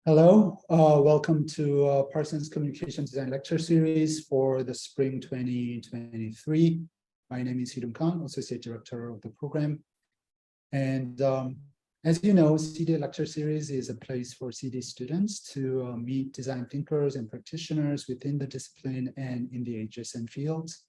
Hello, welcome to Parsons Communication Design Lecture Series for the spring 2023. My name is Hidung Kang, Associate Director of the program. And as you know, CD Lecture Series is a place for CD students to meet design thinkers and practitioners within the discipline and in the adjacent fields.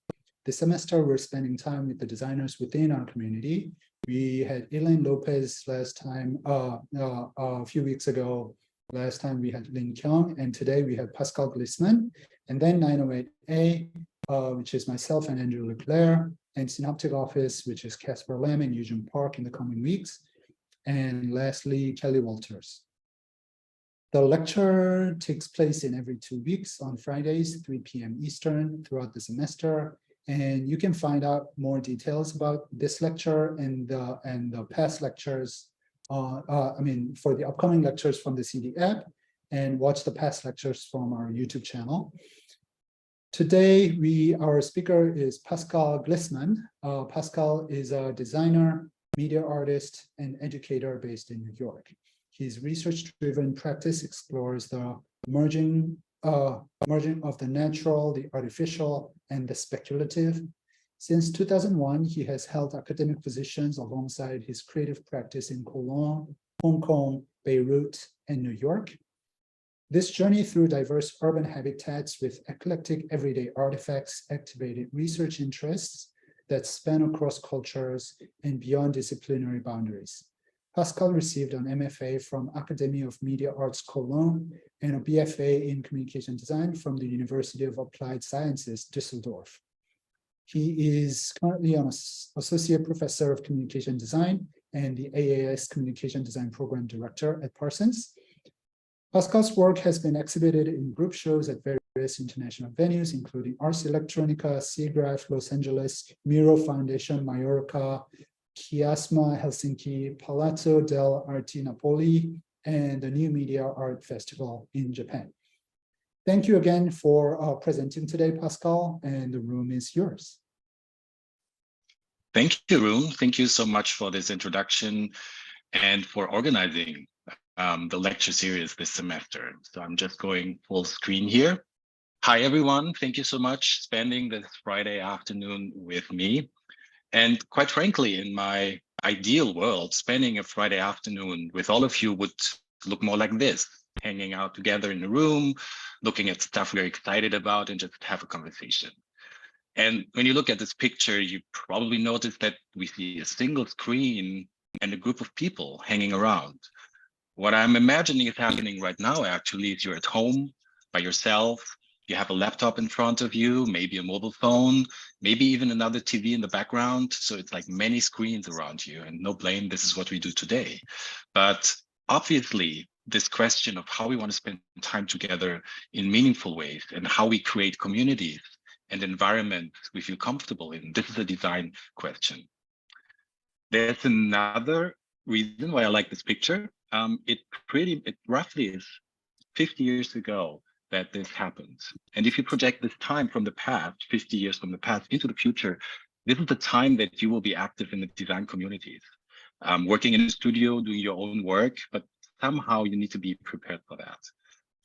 This semester, we're spending time with the designers within our community. We had Elaine Lopez last time, a few weeks ago. Last time we had Lin Kyung, and today we have Pascal Glissmann, and then 908A, which is myself and Andrew Leclerc, and Synoptic Office, which is Casper Lam and Eugene Park in the coming weeks, and lastly, Kelly Walters. The lecture takes place in every 2 weeks on Fridays, 3 p.m. Eastern throughout the semester, and you can find out more details about this lecture and the past lectures for the upcoming lectures from the CD app, and watch the past lectures from our YouTube channel. Today, our speaker is Pascal Glissmann. Pascal is a designer, media artist, and educator based in New York. His research-driven practice explores the merging of the natural, the artificial, and the speculative. Since 2001, he has held academic positions alongside his creative practice in Cologne, Hong Kong, Beirut, and New York. This journey through diverse urban habitats with eclectic everyday artifacts activated research interests that span across cultures and beyond disciplinary boundaries. Pascal received an MFA from Academy of Media Arts Cologne and a BFA in Communication Design from the University of Applied Sciences, Duesseldorf. He is currently an Associate Professor of Communication Design and the AAS Communication Design Program Director at Parsons. Pascal's work has been exhibited in group shows at various international venues, including Ars Electronica, Siggraph Los Angeles, Miró Foundation Mallorca, Kiasma Helsinki, Palazzo, delle Arti Napoli, and the New Media Art Festival in Japan. Thank you again for presenting today, Pascal, and the room is yours. Thank you, Rune. Thank you so much for this introduction and for organizing the lecture series this semester. So I'm just going full screen here. Hi, everyone. Thank you so much for spending this Friday afternoon with me. And quite frankly, in my ideal world, spending a Friday afternoon with all of you would look more like this. Hanging out together in a room, looking at stuff we're excited about, and just have a conversation. And when you look at this picture, you probably notice that we see a single screen and a group of people hanging around. What I'm imagining is happening right now, actually, is you're at home by yourself, you have a laptop in front of you, maybe a mobile phone, maybe even another TV in the background. So it's like many screens around you, and no blame, this is what we do today. But obviously, this question of how we want to spend time together in meaningful ways and how we create communities and environments we feel comfortable in. This is a design question. There's another reason why I like this picture. It roughly is 50 years ago that this happened. And if you project this time from the past, 50 years from the past into the future, this is the time that you will be active in the design communities. Working in a studio, doing your own work, but somehow you need to be prepared for that.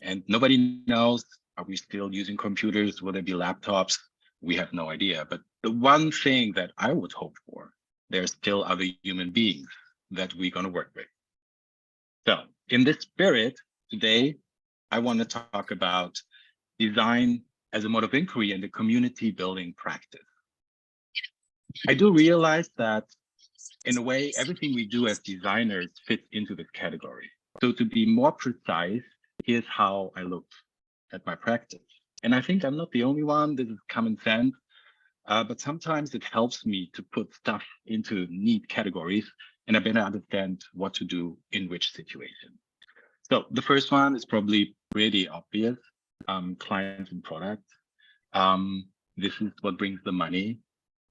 And nobody knows, are we still using computers? Will there be laptops? We have no idea. But the one thing that I would hope for, there's still other human beings that we're going to work with. So in this spirit, today, I want to talk about design as a mode of inquiry and the community building practice. I do realize that in a way, everything we do as designers fits into this category. So to be more precise, here's how I look at my practice. And I think I'm not the only one. This is common sense. But sometimes it helps me to put stuff into neat categories, and I better understand what to do in which situation. So the first one is probably pretty obvious, clients and products. This is what brings the money.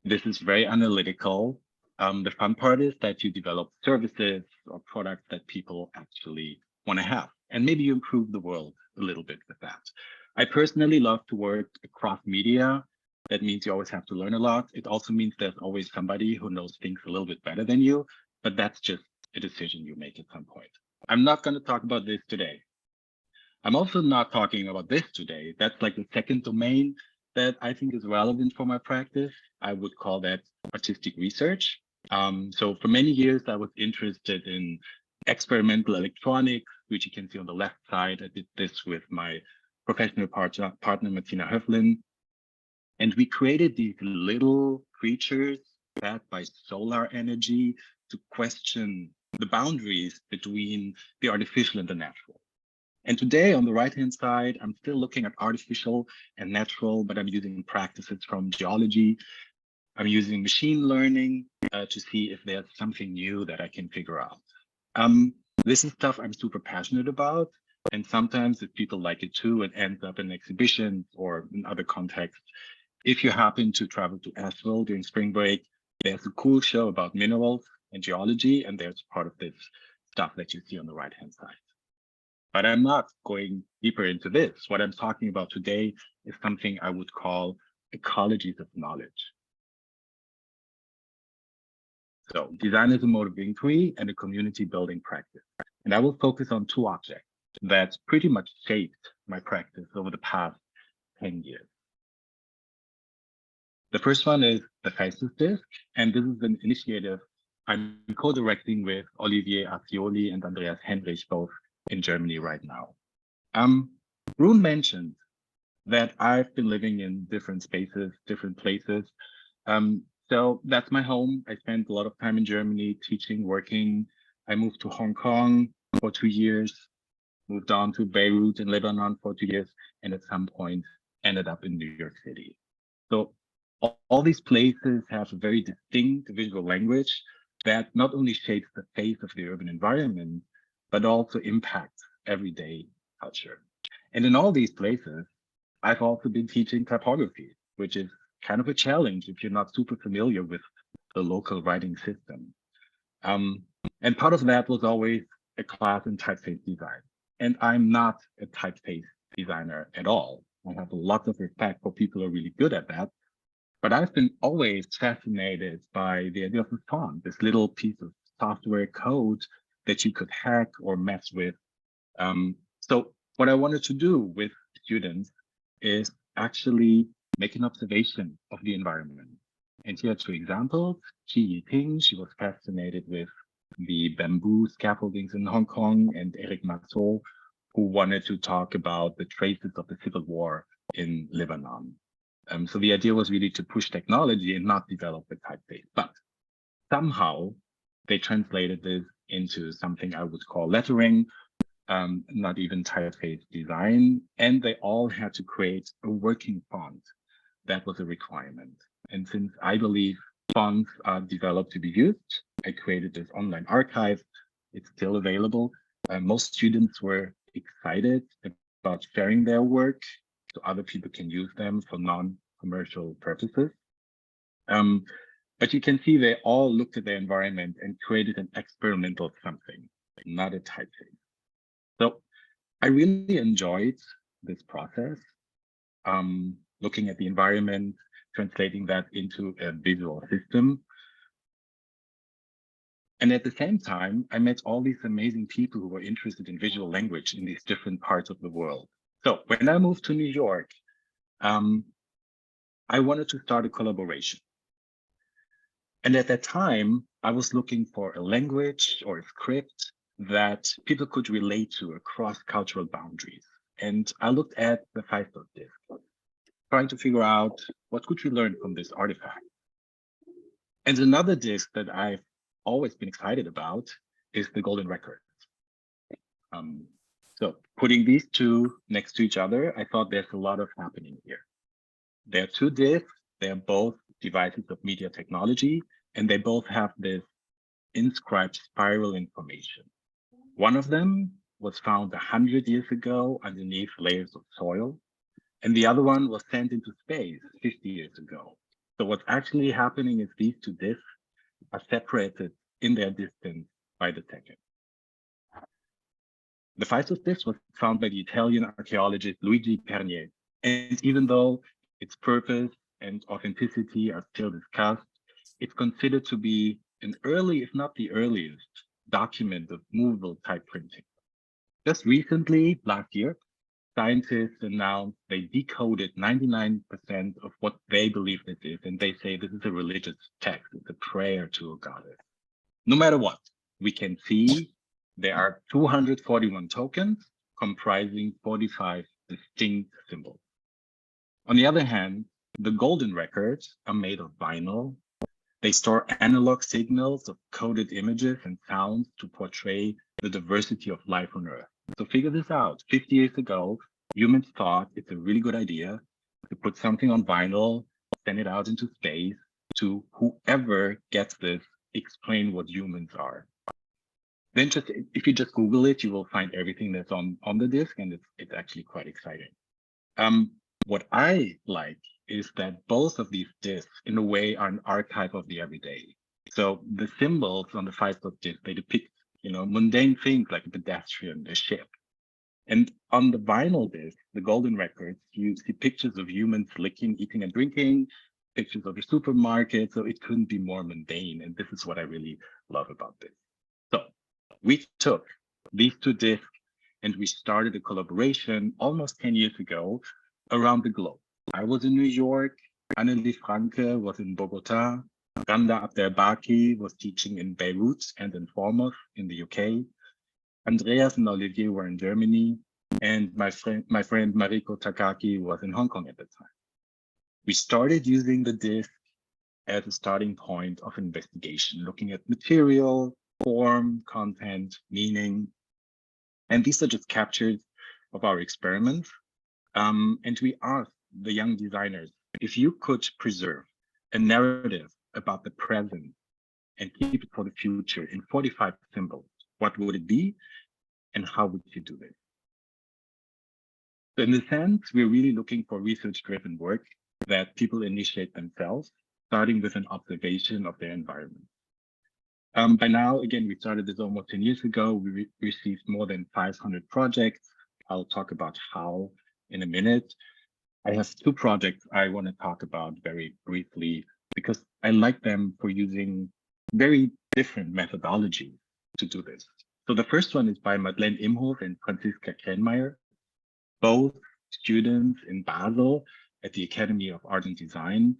This is very analytical. The fun part is that you develop services or products that people actually want to have. And maybe you improve the world a little bit with that. I personally love to work across media. That means you always have to learn a lot. It also means there's always somebody who knows things a little bit better than you, but that's just a decision you make at some point. I'm not going to talk about this today. I'm also not talking about this today. That's like the second domain that I think is relevant for my practice. I would call that artistic research. So for many years, I was interested in experimental electronics, which you can see on the left side. I did this with my professional partner Martina Höflin. And we created these little creatures fed by solar energy to question the boundaries between the artificial and the natural. And today on the right-hand side, I'm still looking at artificial and natural, but I'm using practices from geology. I'm using machine learning to see if there's something new that I can figure out. This is stuff I'm super passionate about. And sometimes if people like it too, it ends up in exhibitions or in other contexts. If you happen to travel to Asheville during spring break, there's a cool show about minerals and geology, and there's part of this stuff that you see on the right-hand side. But I'm not going deeper into this. What I'm talking about today is something I would call ecologies of knowledge. So design is a mode of inquiry and a community building practice. And I will focus on two objects that pretty much shaped my practice over the past 10 years. The first one is the Faceless Disc, and this is an initiative I'm co-directing with Olivier Artioli and Andreas Henrich, both in Germany right now. Rune mentioned that I've been living in different spaces, different places. So that's my home. I spent a lot of time in Germany teaching, working. I moved to Hong Kong for 2 years, moved on to Beirut in Lebanon for 2 years, and at some point ended up in New York City. So all these places have a very distinct visual language that not only shapes the face of the urban environment, but also impacts everyday culture. And in all these places, I've also been teaching typography, which is kind of a challenge if you're not super familiar with the local writing system. And part of that was always a class in typeface design. And I'm not a typeface designer at all. I have a lot of respect for people who are really good at that. But I've been always fascinated by the idea of a font, this little piece of software code that you could hack or mess with. So what I wanted to do with students is actually make an observation of the environment. And here are two examples. Chi Yiping, she was fascinated with the bamboo scaffoldings in Hong Kong, and Eric Massot, who wanted to talk about the traces of the civil war in Lebanon. So the idea was really to push technology and not develop the typeface. But somehow they translated this into something I would call lettering, not even typeface design. And they all had to create a working font. That was a requirement. And since I believe fonts are developed to be used, I created this online archive. It's still available. Most students were excited about sharing their work so other people can use them for non-commercial purposes. But you can see they all looked at their environment and created an experimental something, not a typeface. So I really enjoyed this process, looking at the environment, translating that into a visual system. And at the same time, I met all these amazing people who were interested in visual language in these different parts of the world. So when I moved to New York, I wanted to start a collaboration. And at that time, I was looking for a language or a script that people could relate to across cultural boundaries. And I looked at the Faceless Disc, trying to figure out what could we learn from this artifact. And another disc that I've always been excited about is the Golden Record. So putting these two next to each other, I thought there's a lot of happening here. There are two discs, they're both devices of media technology, and they both have this inscribed spiral information. One of them was found 100 years ago underneath layers of soil, and the other one was sent into space 50 years ago. So what's actually happening is these two discs are separated in their distance by the second. The Faceless Disc was found by the Italian archaeologist Luigi Pernier, and even though its purpose and authenticity are still discussed, it's considered to be an early, if not the earliest, document of movable type printing. Just recently, last year, scientists announced they decoded 99% of what they believe this is, and they say this is a religious text, it's a prayer to a goddess. No matter what, we can see there are 241 tokens comprising 45 distinct symbols. On the other hand, the golden records are made of vinyl. They store analog signals of coded images and sounds to portray the diversity of life on Earth. So figure this out. 50 years ago, humans thought it's a really good idea to put something on vinyl, send it out into space to whoever gets this, explain what humans are. Then if you just Google it, you will find everything that's on the disk, and it's actually quite exciting. What I like is that both of these disks, in a way, are an archive of the everyday. So the symbols on the 5-dot disk, they depict, mundane things like a pedestrian, a ship. And on the vinyl disc, the golden records, you see pictures of humans licking, eating, and drinking, pictures of the supermarket. So it couldn't be more mundane. And this is what I really love about this. So we took these two discs and we started a collaboration almost 10 years ago around the globe. I was in New York, Anneli Franke was in Bogota, Randa Abdelbaki was teaching in Beirut and in Falmouth in the UK. Andreas and Olivier were in Germany, and my friend Mariko Takaki was in Hong Kong at the time. We started using the disk as a starting point of investigation, looking at material, form, content, meaning. And these are just captures of our experiments. And we asked the young designers, if you could preserve a narrative about the present and keep it for the future in 45 symbols, what would it be and how would you do this? So in a sense, we're really looking for research-driven work that people initiate themselves, starting with an observation of their environment. By now, again, we started this almost 10 years ago. We received more than 500 projects. I'll talk about how in a minute. I have two projects I want to talk about very briefly because I like them for using very different methodologies to do this. So the first one is by Madeleine Imhof and Franziska Krenmeier, both students in Basel at the Academy of Art and Design.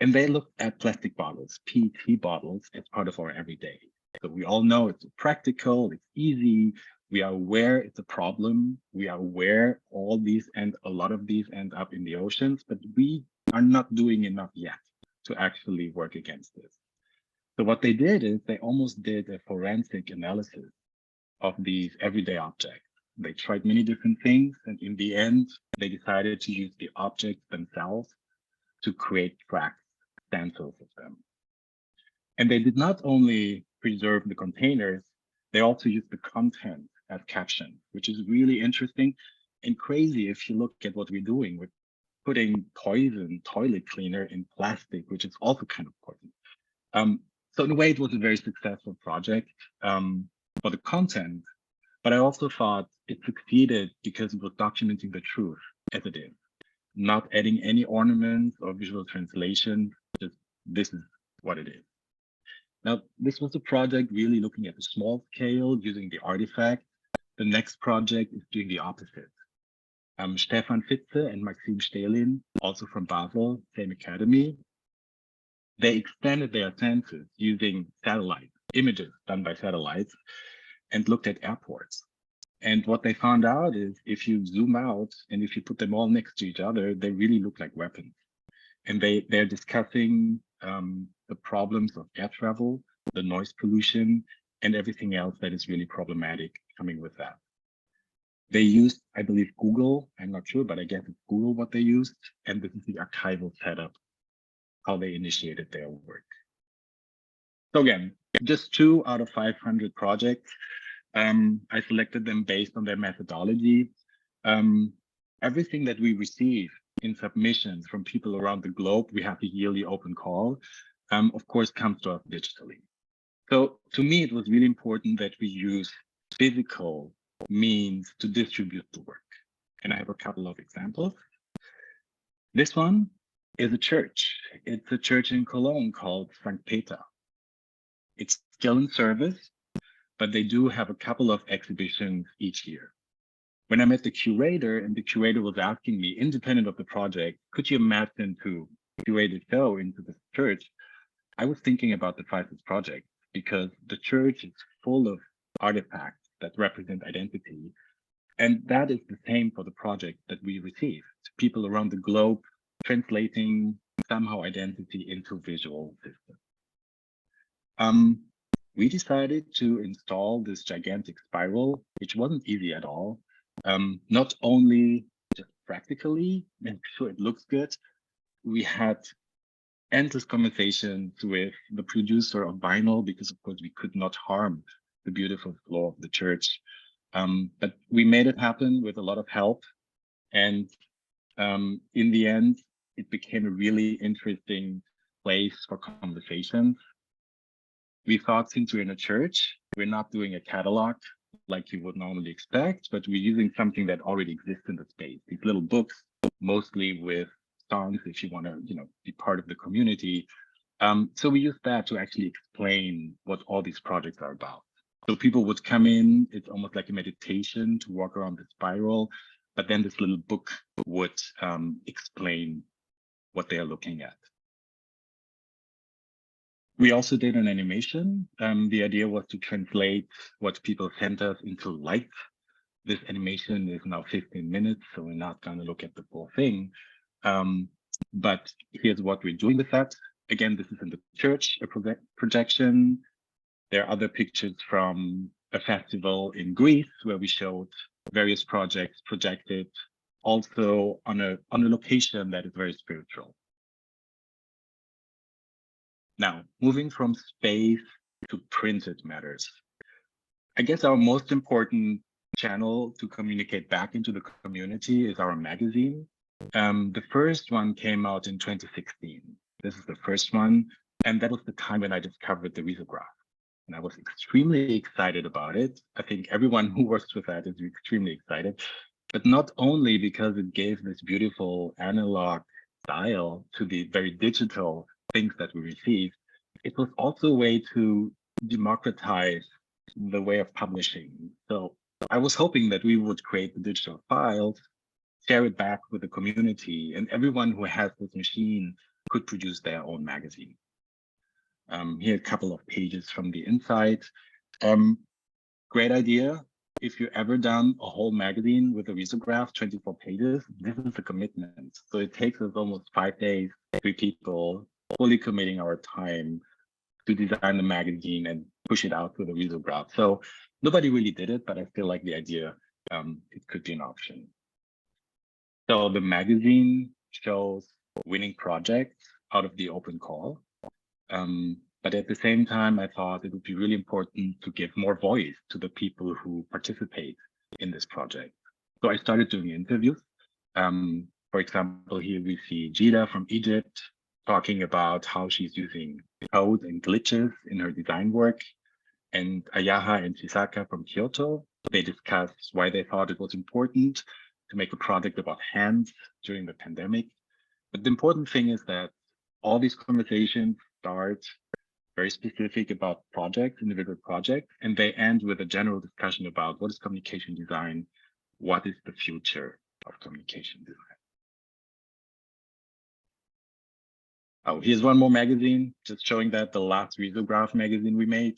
And they looked at plastic bottles, PET bottles, as part of our everyday. So we all know it's practical, it's easy. We are aware it's a problem. We are aware all these and a lot of these end up in the oceans, but we are not doing enough yet to actually work against this. So what they did is they almost did a forensic analysis of these everyday objects. They tried many different things, and in the end, they decided to use the objects themselves to create tracks, stencils of them. And they did not only preserve the containers, they also used the content as caption, which is really interesting and crazy if you look at what we're doing. We're putting poison toilet cleaner in plastic, which is also kind of important. So in a way, it was a very successful project for the content, but I also thought it succeeded because it was documenting the truth as it is, not adding any ornaments or visual translation, just this is what it is. Now, this was a project really looking at the small scale using the artifact. The next project is doing the opposite. Stefan Fitze and Maxim Stelin, also from Basel, same academy, they extended their senses using satellite images done by satellites and looked at airports. And what they found out is if you zoom out and if you put them all next to each other, they really look like weapons. And they're discussing the problems of air travel, the noise pollution, and everything else that is really problematic coming with that. They used, I believe, Google. I'm not sure, but I guess it's Google what they used. And this is the archival setup, how they initiated their work. So again, just 2 out of 500 projects. I selected them based on their methodology. Everything that we receive in submissions from people around the globe, we have a yearly open call, of course, comes to us digitally. So to me, it was really important that we use physical means to distribute the work. And I have a couple of examples. This one is a church. It's a church in Cologne called St. Peter. It's still in service, but they do have a couple of exhibitions each year. When I met the curator, and the curator was asking me, independent of the project, could you imagine to curate a show into the church? I was thinking about the Crisis Project, because the church is full of artifacts that represent identity. And that is the same for the project that we received. People around the globe translating somehow identity into visual systems. We decided to install this gigantic spiral, which wasn't easy at all. Not only just practically, make sure it looks good. We had endless conversations with the producer of vinyl, because of course we could not harm the beautiful floor of the church. But we made it happen with a lot of help. And in the end, it became a really interesting place for conversations. We thought, since we're in a church, we're not doing a catalog like you would normally expect, but we're using something that already exists in the space. These little books, mostly with songs, if you want to, be part of the community. So we use that to actually explain what all these projects are about. So people would come in, it's almost like a meditation to walk around the spiral, but then this little book would explain what they are looking at. We also did an animation. The idea was to translate what people sent us into light. This animation is now 15 minutes, so we're not going to look at the full thing. But here's what we're doing with that. Again, this is in the church, a projection. There are other pictures from a festival in Greece where we showed various projects projected, also on a location that is very spiritual. Now, moving from space to printed matters. I guess our most important channel to communicate back into the community is our magazine. The first one came out in 2016. This is the first one. And that was the time when I discovered the risograph. And I was extremely excited about it. I think everyone who works with that is extremely excited, but not only because it gave this beautiful analog style to the very digital things that we received, it was also a way to democratize the way of publishing. So I was hoping that we would create the digital files, share it back with the community, and everyone who has this machine could produce their own magazine. Here are a couple of pages from the inside. Great idea. If you've ever done a whole magazine with a risograph, 24 pages, this is a commitment. So it takes us almost 5 days, 3 people, fully committing our time to design the magazine and push it out with a risograph. So nobody really did it, but I feel like the idea, it could be an option. So the magazine shows winning projects out of the open call. But at the same time, I thought it would be really important to give more voice to the people who participate in this project. So I started doing interviews. For example, here we see Jida from Egypt talking about how she's using code and glitches in her design work. And Ayaha and Chisaka from Kyoto, they discussed why they thought it was important to make a project about hands during the pandemic. But the important thing is that all these conversations start very specific about projects, individual projects, and they end with a general discussion about what is communication design, what is the future of communication design. Oh, here's one more magazine, just showing that the last risograph magazine we made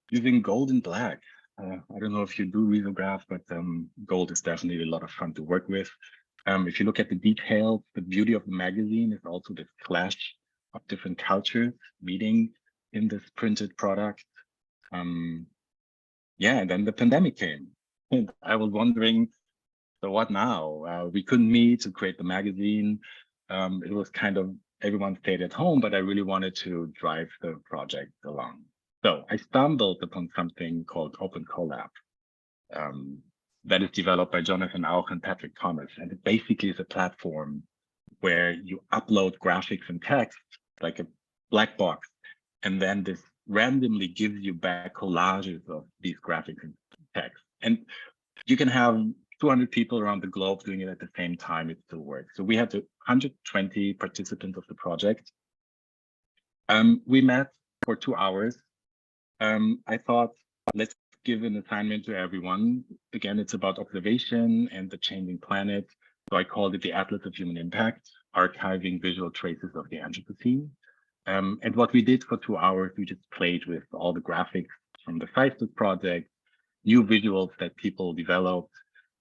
using gold and black. I don't know if you do risograph, but gold is definitely a lot of fun to work with. If you look at the details, the beauty of the magazine is also this clash of different cultures meeting in this printed product. Yeah, and then the pandemic came. And I was wondering, so what now? We couldn't meet to create the magazine. It was kind of, everyone stayed at home, but I really wanted to drive the project along. So I stumbled upon something called Open Collab. That is developed by Jonathan Auch and Patrick Thomas. And it basically is a platform where you upload graphics and text, like a black box, and then this randomly gives you back collages of these graphics and text. And you can have 200 people around the globe doing it at the same time, it still works. So we had 120 participants of the project. We met for 2 hours. I thought, let's give an assignment to everyone. Again, it's about observation and the changing planet. So I called it the Atlas of Human Impact, archiving visual traces of the Anthropocene. And what we did for 2 hours, we just played with all the graphics from the Facebook project, new visuals that people developed,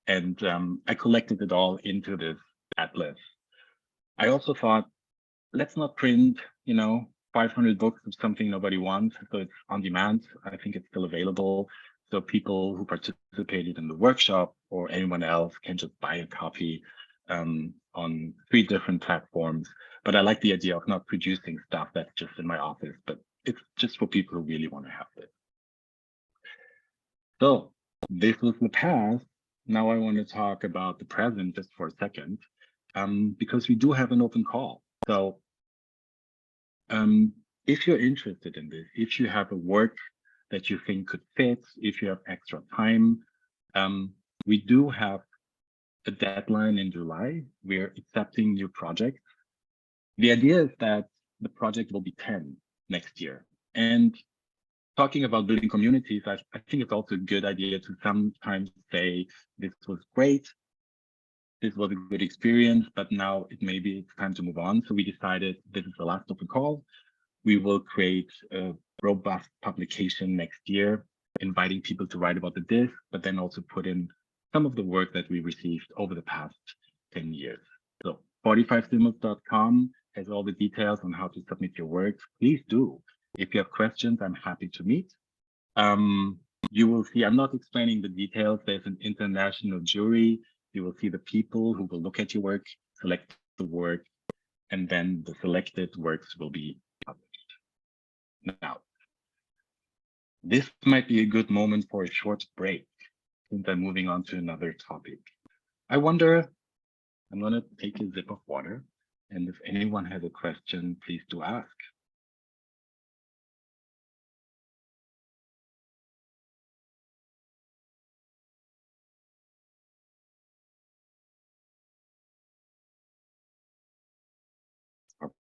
and I collected it all into this atlas. I also thought, let's not print, 500 books of something nobody wants, so it's on demand. I think it's still available. So people who participated in the workshop or anyone else can just buy a copy on 3 different platforms. But I like the idea of not producing stuff that's just in my office, but it's just for people who really want to have it. So this was the past. Now I want to talk about the present just for a second, because we do have an open call. So if you're interested in this, if you have a work that you think could fit, if you have extra time, we do have a deadline in July. We're accepting new projects. The idea is that the project will be 10 next year. And talking about building communities, I think it's also a good idea to sometimes say, this was great, this was a good experience, but now maybe it's time to move on. So we decided this is the last open call. We will create a robust publication next year, inviting people to write about the disc, but then also put in some of the work that we received over the past 10 years. So 45simos.com has all the details on how to submit your work. Please do. If you have questions, I'm happy to meet. You will see, I'm not explaining the details. There's an international jury. You will see the people who will look at your work, select the work, and then the selected works will be published. Now, this might be a good moment for a short break, since I'm moving on to another topic. I wonder, I'm going to take a sip of water, and if anyone has a question, please do ask.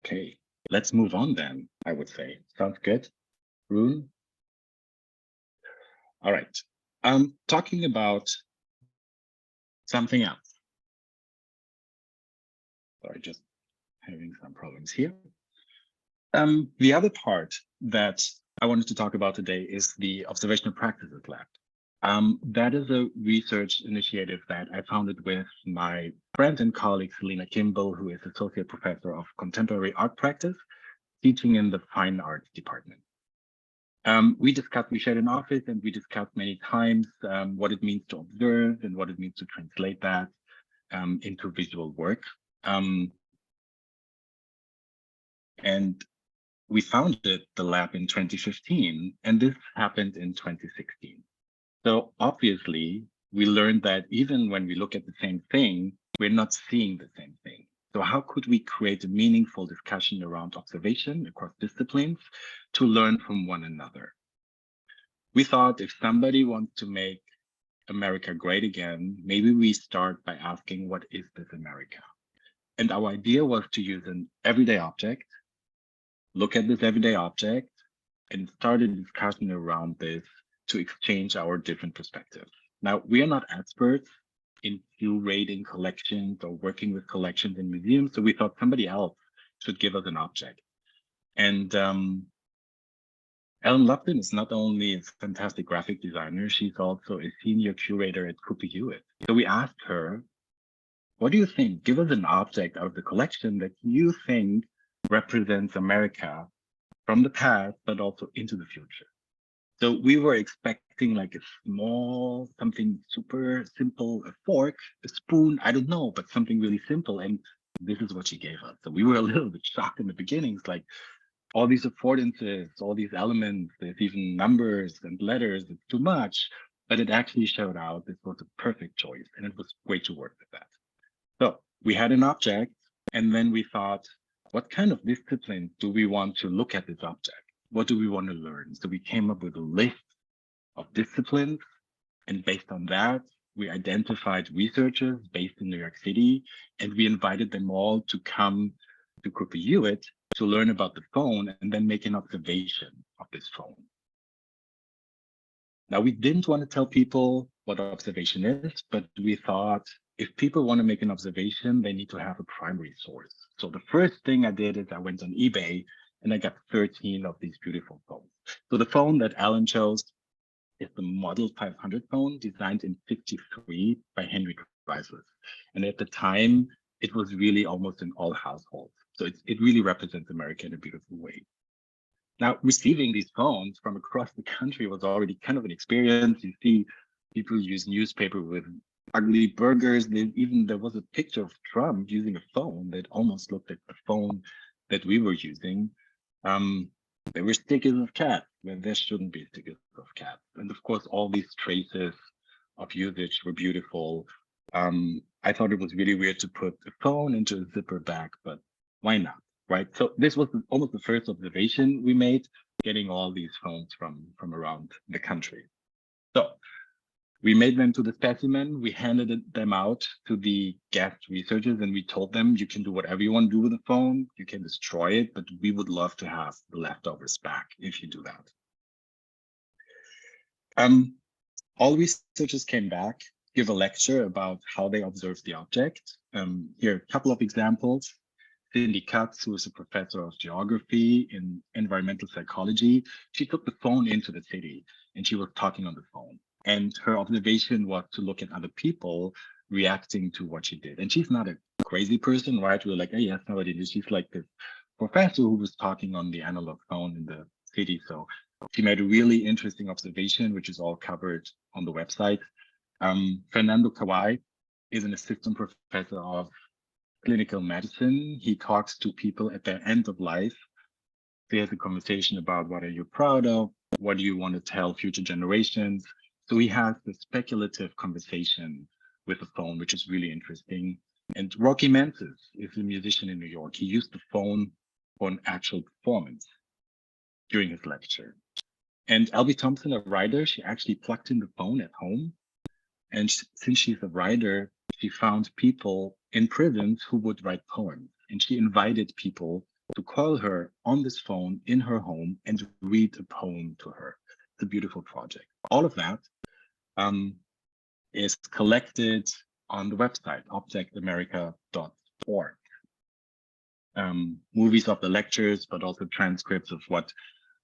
Okay, let's move on then, I would say. Sounds good. Rune? All right. Talking about something else. Sorry, just having some problems here. The other part that I wanted to talk about today is the Observational Practices Lab. That is a research initiative that I founded with my friend and colleague, Selena Kimball, who is Associate Professor of Contemporary Art Practice, teaching in the Fine Arts Department. We shared an office and we discussed many times what it means to observe and what it means to translate that into visual work. And we founded the lab in 2015, and this happened in 2016. So obviously, we learned that even when we look at the same thing, we're not seeing the same thing. So how could we create a meaningful discussion around observation across disciplines to learn from one another? We thought if somebody wants to make America great again, maybe we start by asking, what is this America? And our idea was to use an everyday object, look at this everyday object, and start a discussion around this to exchange our different perspectives. Now, we are not experts in curating collections or working with collections in museums, so we thought somebody else should give us an object. And Ellen Lupton is not only a fantastic graphic designer, she's also a senior curator at Cooper Hewitt. So we asked her, what do you think? Give us an object out of the collection that you think represents America from the past, but also into the future. So we were expecting like a small, something super simple, a fork, a spoon, I don't know, but something really simple. And this is what she gave us. So we were a little bit shocked in the beginning. It's like all these affordances, all these elements, there's even numbers and letters, it's too much. But it actually showed out this was a perfect choice, and it was great to work with that. So we had an object, and then we thought, what kind of discipline do we want to look at this object? What do we want to learn? So we came up with a list of disciplines, and based on that, we identified researchers based in New York City, and we invited them all to come to Cooper Hewitt to learn about the phone and then make an observation of this phone. Now, we didn't want to tell people what observation is, but we thought if people want to make an observation, they need to have a primary source. So the first thing I did is I went on eBay and I got 13 of these beautiful phones. So the phone that Alan chose is the Model 500 phone designed in '53 by Henry Chrysler. And at the time, it was really almost in all households. So it really represents America in a beautiful way. Now, receiving these phones from across the country was already kind of an experience. You see people use newspaper with ugly burgers. There was a picture of Trump using a phone that almost looked like the phone that we were using. There were stickers of cats when there shouldn't be stickers of cats. And of course, all these traces of usage were beautiful. I thought it was really weird to put a phone into a zipper bag, but why not? Right. So this was almost the first observation we made, getting all these phones from around the country. So we made them to the specimen. We handed them out to the guest researchers and we told them, you can do whatever you want to do with the phone. You can destroy it, but we would love to have the leftovers back if you do that. All researchers came back, give a lecture about how they observed the object. Here are a couple of examples. Cindy Katz, who is a professor of geography in environmental psychology, she took the phone into the city and she was talking on the phone. And her observation was to look at other people reacting to what she did. And she's not a crazy person, right? We're like, hey, yes, nobody did. She's like this professor who was talking on the analog phone in the city. So she made a really interesting observation, which is all covered on the website. Fernando Kawai is an assistant professor of clinical medicine. He talks to people at their end of life. He has a conversation about what are you proud of? What do you want to tell future generations? So he has the speculative conversation with the phone, which is really interesting. And Rocky Mantis is a musician in New York. He used the phone for an actual performance during his lecture. And Albie Thompson, a writer, she actually plugged in the phone at home. And since she's a writer, she found people in prisons who would write poems. And she invited people to call her on this phone in her home and read a poem to her. It's a beautiful project. All of that is collected on the website, objectamerica.org. Movies of the lectures, but also transcripts of what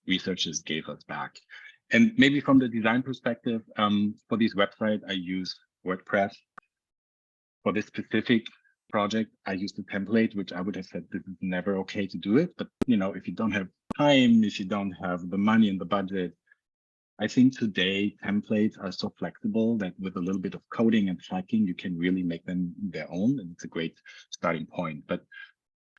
researchers gave us back. And maybe from the design perspective, for these websites, I use WordPress. For this specific project, I used a template, which I would have said this is never okay to do it. But you know, if you don't have time, if you don't have the money and the budget, I think today templates are so flexible that with a little bit of coding and hacking, you can really make them their own. And it's a great starting point. But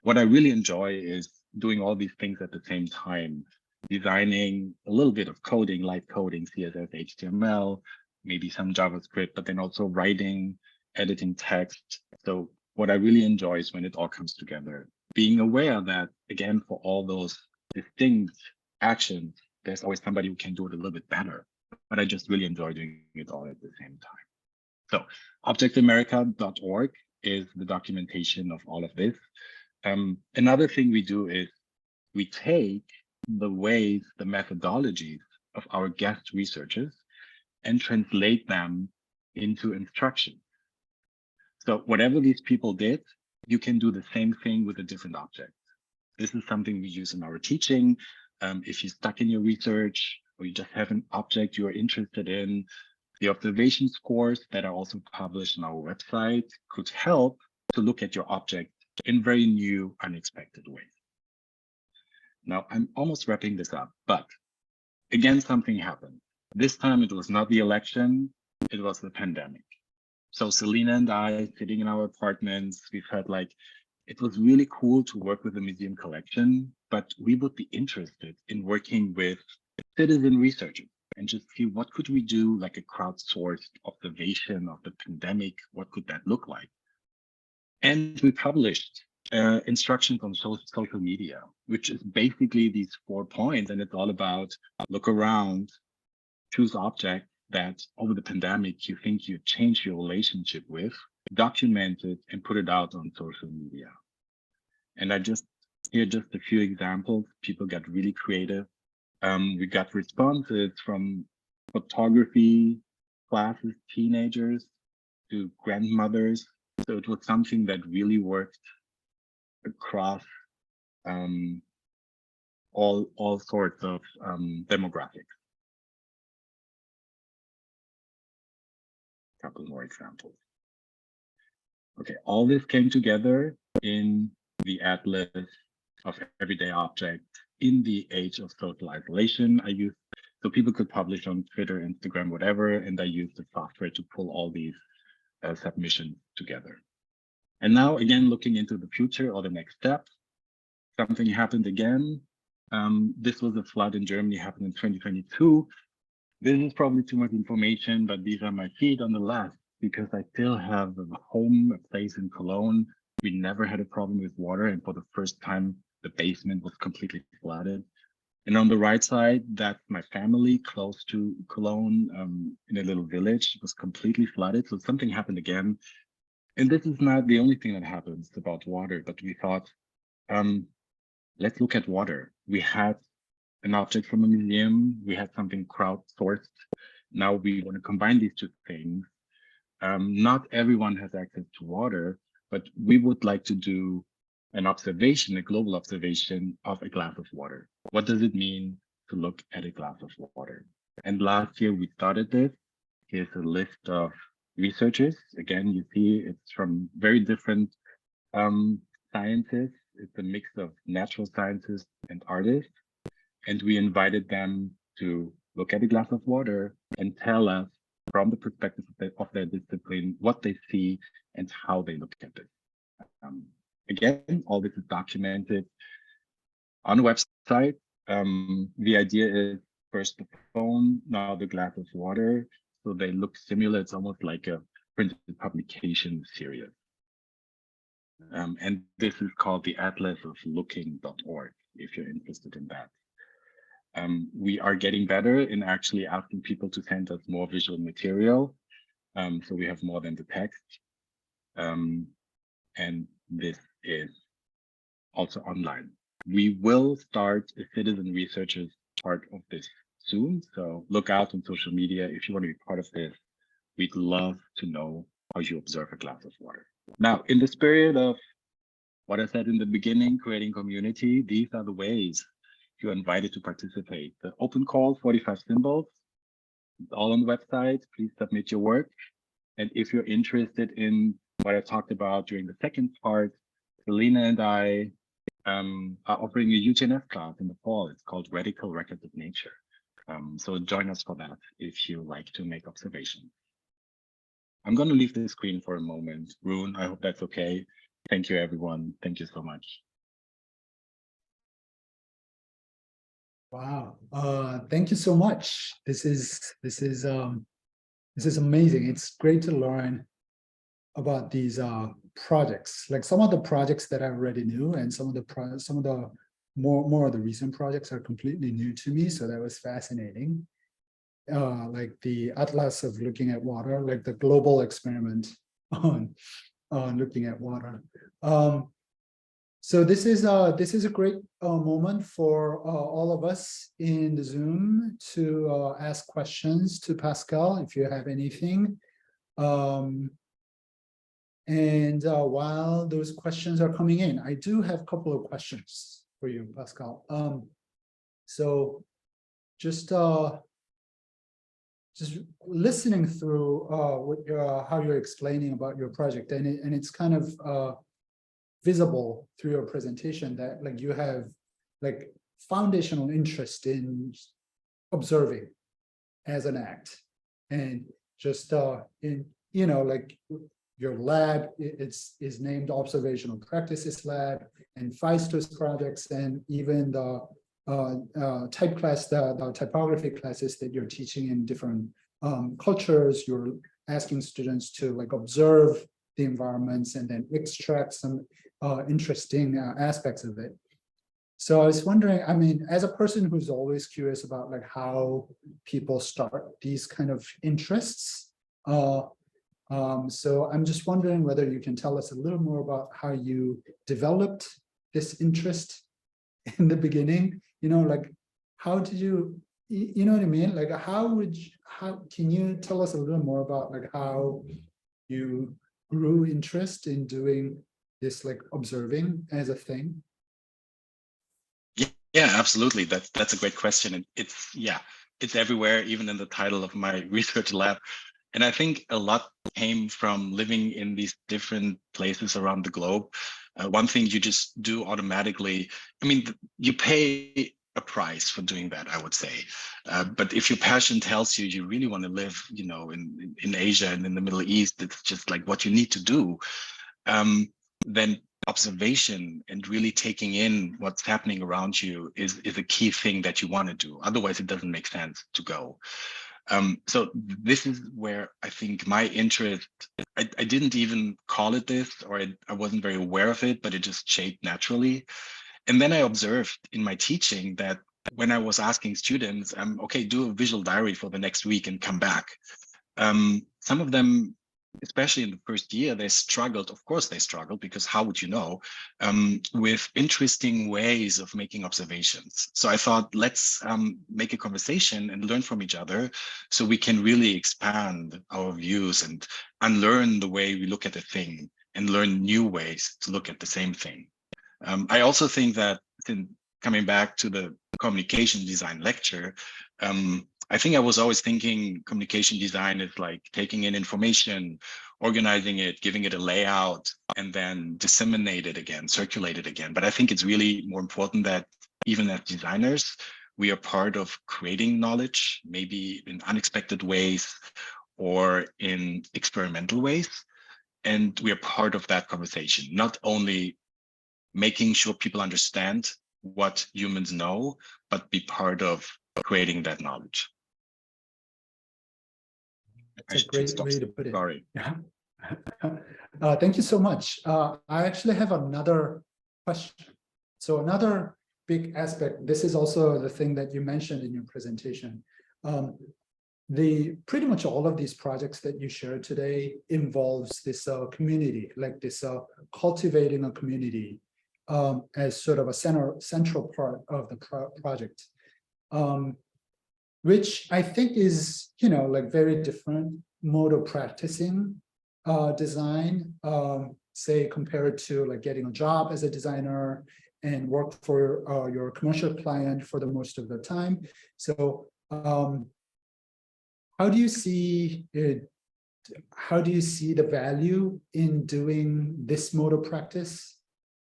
what I really enjoy is doing all these things at the same time, designing a little bit of coding, light coding, CSS, HTML, maybe some JavaScript, but then also writing, editing text. So what I really enjoy is when it all comes together, being aware that, again, for all those distinct actions, there's always somebody who can do it a little bit better. But I just really enjoy doing it all at the same time. So objectamerica.org is the documentation of all of this. Another thing we do is we take the ways, the methodologies of our guest researchers and translate them into instruction. So whatever these people did, you can do the same thing with a different object. This is something we use in our teaching. If you're stuck in your research or you just have an object you're interested in, the observation scores that are also published on our website could help to look at your object in very new, unexpected ways. Now, I'm almost wrapping this up, but again, something happened. This time it was not the election, it was the pandemic. So Selena and I, sitting in our apartments, we felt like it was really cool to work with the museum collection, but we would be interested in working with citizen researchers and just see what could we do, like a crowdsourced observation of the pandemic, what could that look like? And we published instructions on social media, which is basically these 4 points. And it's all about look around, choose objects that over the pandemic, you think you change your relationship with, document it and put it out on social media. And here just a few examples. People got really creative. We got responses from photography classes, teenagers, to grandmothers. So it was something that really worked across all sorts of demographics. A couple more examples. Okay, all this came together in the Atlas of Everyday Objects in the age of social isolation. I used, so people could publish on Twitter, Instagram, whatever, and I used the software to pull all these submissions together. And now, again, looking into the future or the next step, something happened again. This was a flood in Germany, happened in 2022. This is probably too much information, but these are my feet on the left, because I still have a home, a place in Cologne. We never had a problem with water, and for the first time, the basement was completely flooded. And on the right side, that's my family close to Cologne, in a little village. It was completely flooded, so something happened again. And this is not the only thing that happens about water, but we thought, let's look at water. We had an object from a museum, we had something crowdsourced. Now we want to combine these two things. Not everyone has access to water, but we would like to do an observation, a global observation of a glass of water. What does it mean to look at a glass of water? And last year we started this. Here's a list of researchers. Again, you see it's from very different sciences. It's a mix of natural scientists and artists. And we invited them to look at a glass of water and tell us from the perspective of their discipline, what they see and how they look at it. Again, all this is documented on a website. The idea is first the phone, now the glass of water. So they look similar. It's almost like a printed publication series. And this is called the Atlas of Looking.org, if you're interested in that. We are getting better in actually asking people to send us more visual material. So we have more than the text. And this is also online. We will start a citizen researchers part of this soon. So look out on social media. If you want to be part of this, we'd love to know how you observe a glass of water. Now, in the spirit of what I said in the beginning, creating community, these are the ways you're invited to participate. The open call, 45 symbols, it's all on the website. Please submit your work. And if you're interested in what I talked about during the second part, Selena and I are offering a UTNF class in the fall. It's called Radical Records of Nature. So join us for that if you like to make observations. I'm going to leave the screen for a moment. Rune, I hope that's okay. Thank you, everyone. Thank you so much. Wow, thank you so much. This is amazing. It's great to learn about these projects. Like some of the projects that I already knew, and some of the more of the recent projects are completely new to me. So that was fascinating. Like the Atlas of Looking at Water, like the global experiment on looking at water. So this is a great moment for all of us in the Zoom to ask questions to Pascal if you have anything. And while those questions are coming in, I do have a couple of questions for you, Pascal. So just listening through how you're explaining about your project, and it's kind of visible through your presentation that like you have like foundational interest in observing as an act, and just in like your lab is named Observational Practices Lab, and Feistus projects, and even the type class, the typography classes that you're teaching in different cultures. You're asking students to like observe the environments and then extract some interesting aspects of it. So I was wondering, I mean, as a person who's always curious about like how people start these kind of interests, so I'm just wondering whether you can tell us a little more about how you developed this interest in the beginning. Like how did you you know what I mean? Like, how can you tell us a little more about like how you grew interest in doing this, like observing as a thing? Yeah, absolutely. That's a great question. And it's everywhere, even in the title of my research lab. And I think a lot came from living in these different places around the globe. One thing you just do automatically, I mean, you pay a price for doing that, I would say. But if your passion tells you you really want to live, in Asia and in the Middle East, it's just like what you need to do. Then observation and really taking in what's happening around you is a key thing that you want to do. Otherwise, it doesn't make sense to go. So this is where I think my interest, I didn't even call it this, or I wasn't very aware of it, but it just shaped naturally. And then I observed in my teaching that when I was asking students, okay, do a visual diary for the next week and come back. Some of them, especially in the first year, they struggled. Of course, they struggled, because how would you know, with interesting ways of making observations. So I thought, let's make a conversation and learn from each other so we can really expand our views and unlearn the way we look at a thing and learn new ways to look at the same thing. I also think that, coming back to the communication design lecture, I think I was always thinking communication design is like taking in information, organizing it, giving it a layout, and then disseminate it again, circulate it again. But I think it's really more important that even as designers, we are part of creating knowledge, maybe in unexpected ways or in experimental ways. And we are part of that conversation, not only making sure people understand what humans know, but be part of creating that knowledge. It's a great way to put it. Sorry. Yeah. Thank you so much. I actually have another question. So another big aspect, this is also the thing that you mentioned in your presentation. Pretty much all of these projects that you shared today involves this community, like this cultivating a community as sort of a central part of the project. Which I think is, like very different mode of practicing design, say compared to like getting a job as a designer and work for your commercial client for the most of the time. So how do you see it? How do you see the value in doing this mode of practice?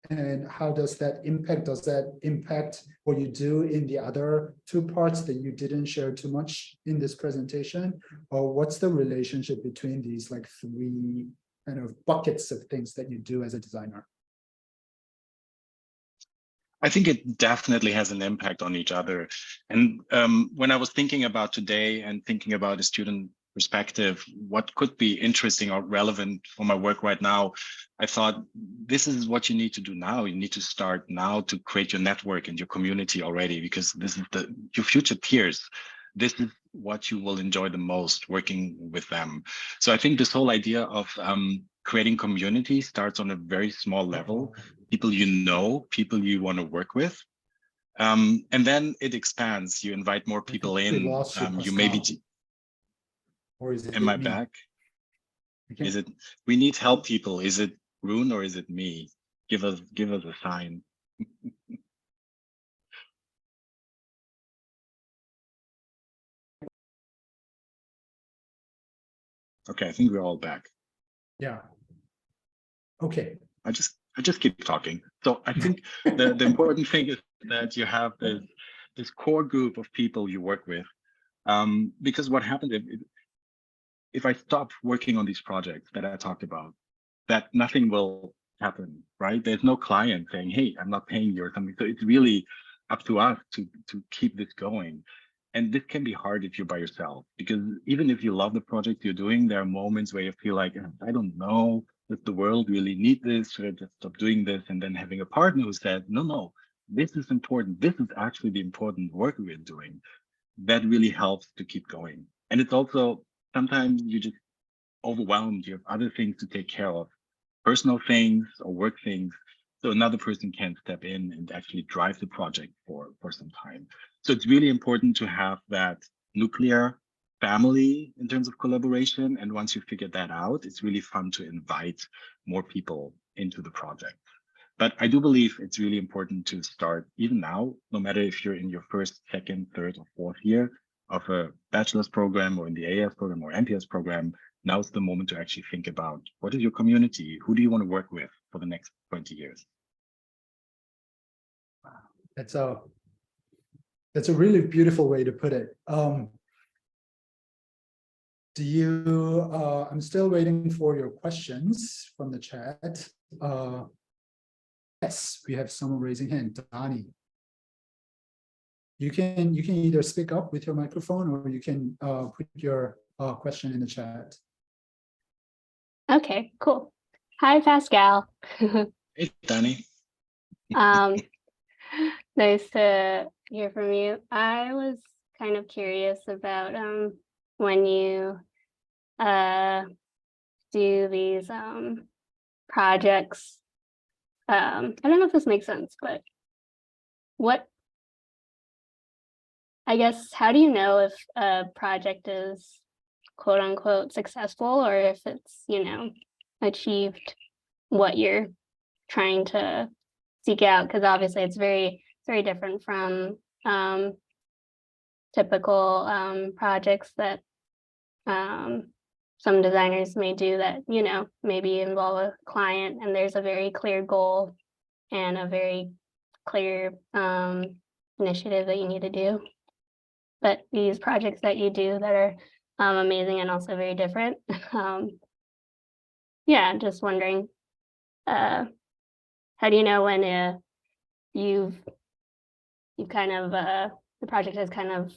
And how does that impact? Does that impact what you do in the other two parts that you didn't share too much in this presentation? Or what's the relationship between these like three kind of buckets of things that you do as a designer? I think it definitely has an impact on each other. And when I was thinking about today and thinking about a student perspective, what could be interesting or relevant for my work right now, I thought this is what you need to do now. You need to start now to create your network and your community already, because this is your future peers. This is what you will enjoy the most, working with them. So I think this whole idea of creating community starts on a very small level. People you know, people you want to work with. And then it expands. You invite more people in. You maybe. Or is it Am I me? back? Is it? We need help, people. Is it Rune or is it me? Give us a sign. Okay, I think we're all back. Yeah. Okay. I just keep talking. So I think the important thing is that you have this core group of people you work with. Because what happens if I stop working on these projects that I talked about, that nothing will happen, right? There's no client saying, hey, I'm not paying you or something. So it's really up to us to keep this going. And this can be hard if you're by yourself, because even if you love the project you're doing, there are moments where you feel like, I don't know, does the world really need this? Should I just stop doing this? And then having a partner who said, no, this is important. This is actually the important work we're doing. That really helps to keep going. And it's also, sometimes you just overwhelmed, you have other things to take care of, personal things or work things. So another person can step in and actually drive the project for some time. So it's really important to have that nuclear family in terms of collaboration. And once you figure that out, it's really fun to invite more people into the project. But I do believe it's really important to start even now, no matter if you're in your first, second, third, or fourth year of a bachelor's program or in the AAS program or MPS program. Now's the moment to actually think about what is your community? Who do you want to work with for the next 20 years? That's a really beautiful way to put it. I'm still waiting for your questions from the chat. Yes, we have someone raising hand, Dani. You can either speak up with your microphone or you can put your question in the chat. Okay, cool. Hi, Pascal. Hey, Dani. Nice to hear from you. I was kind of curious about when you do these projects. I don't know if this makes sense, but how do you know if a project is quote unquote successful or if it's, achieved what you're trying to seek out? Because obviously it's very different from typical projects that some designers may do that, maybe involve a client and there's a very clear goal and a very clear initiative that you need to do. But these projects that you do that are amazing and also very different. Yeah, just wondering, how do you know when you've kind of the project has kind of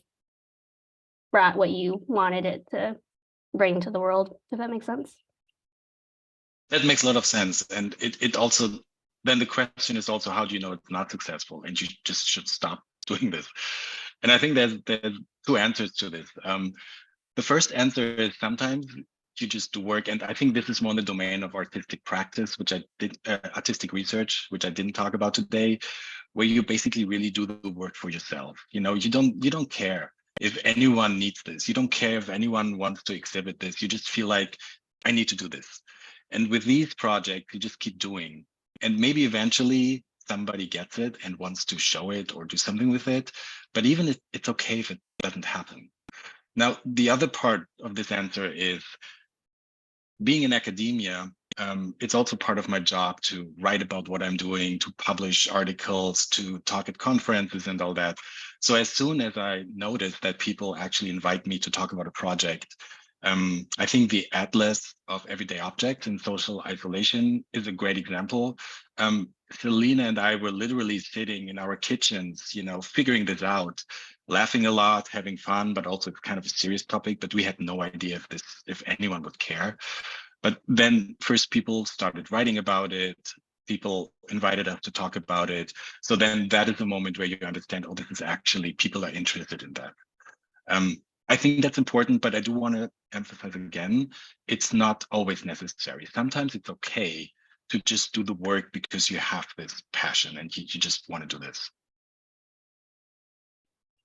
brought what you wanted it to bring to the world, if that makes sense? That makes a lot of sense. And it also, then the question is also, how do you know it's not successful and you just should stop doing this? And I think there's two answers to this. The first answer is sometimes you just do work. And I think this is more in the domain of artistic practice, which I did, artistic research, which I didn't talk about today, where you basically really do the work for yourself. You don't care if anyone needs this. You don't care if anyone wants to exhibit this. You just feel like, I need to do this. And with these projects, you just keep doing. And maybe eventually somebody gets it and wants to show it or do something with it. But even if it's okay if it doesn't happen. Now, the other part of this answer is being in academia. It's also part of my job to write about what I'm doing, to publish articles, to talk at conferences and all that. So as soon as I notice that people actually invite me to talk about a project, I think the Atlas of Everyday Objects in Social Isolation is a great example. Selena and I were literally sitting in our kitchens, figuring this out, laughing a lot, having fun, but also it's kind of a serious topic, but we had no idea if anyone would care. But then first people started writing about it, people invited us to talk about it. So then that is the moment where you understand, oh, this is actually, people are interested in that. I think that's important, but I do want to emphasize again, it's not always necessary. Sometimes it's okay to just do the work because you have this passion and you just want to do this.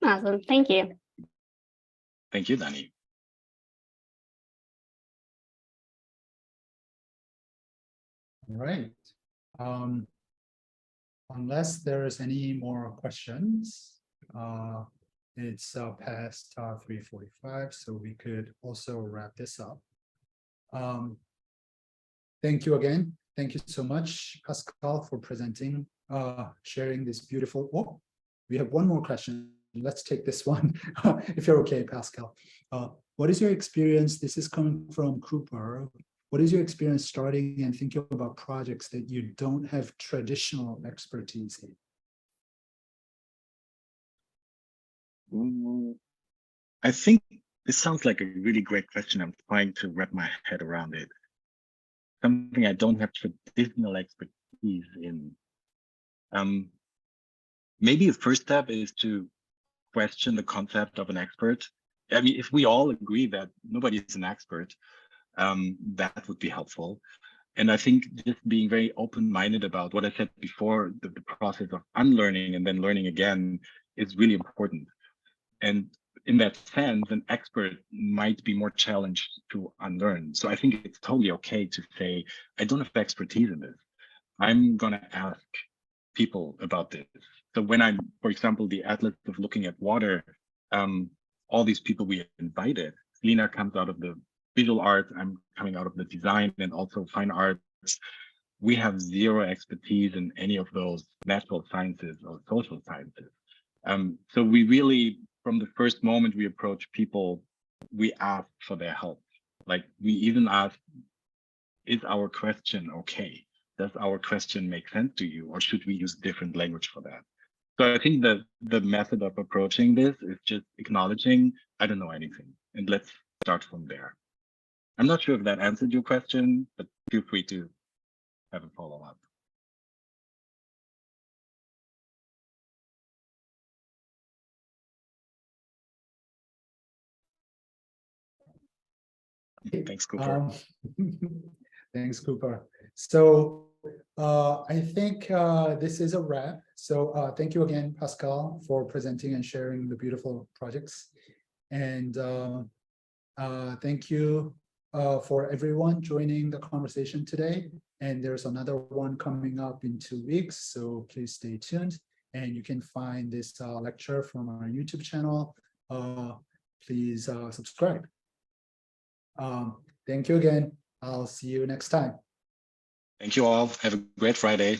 Awesome, thank you. Thank you, Dani. All right. Unless there is any more questions, it's past 3:45, so we could also wrap this up. Thank you again. Thank you so much, Pascal, for presenting, sharing this beautiful. Oh, we have one more question. Let's take this one, if you're okay, Pascal. What is your experience? This is coming from Cooper. What is your experience starting and thinking about projects that you don't have traditional expertise in? I think this sounds like a really great question. I'm trying to wrap my head around it. Something I don't have traditional expertise in. Maybe the first step is to question the concept of an expert. I mean, if we all agree that nobody is an expert, that would be helpful. And I think just being very open-minded about what I said before, the process of unlearning and then learning again is really important. And in that sense, an expert might be more challenged to unlearn. So I think it's totally okay to say, I don't have expertise in this. I'm going to ask people about this. So when I'm, for example, the Atlas of looking at water, all these people we invited, Lena comes out of the visual arts, I'm coming out of the design and also fine arts. We have zero expertise in any of those natural sciences or social sciences. So we really, from the first moment we approach people, we ask for their help. Like we even ask, is our question okay? Does our question make sense to you? Or should we use different language for that? So I think that the method of approaching this is just acknowledging, I don't know anything, and let's start from there. I'm not sure if that answered your question, but feel free to have a follow-up. Thanks, Cooper. Thanks, Cooper. So I think this is a wrap. So thank you again, Pascal, for presenting and sharing the beautiful projects. And thank you for everyone joining the conversation today. And there's another one coming up in 2 weeks, so please stay tuned. And you can find this lecture from our YouTube channel. Please subscribe. Thank you again. I'll see you next time. Thank you all. Have a great Friday.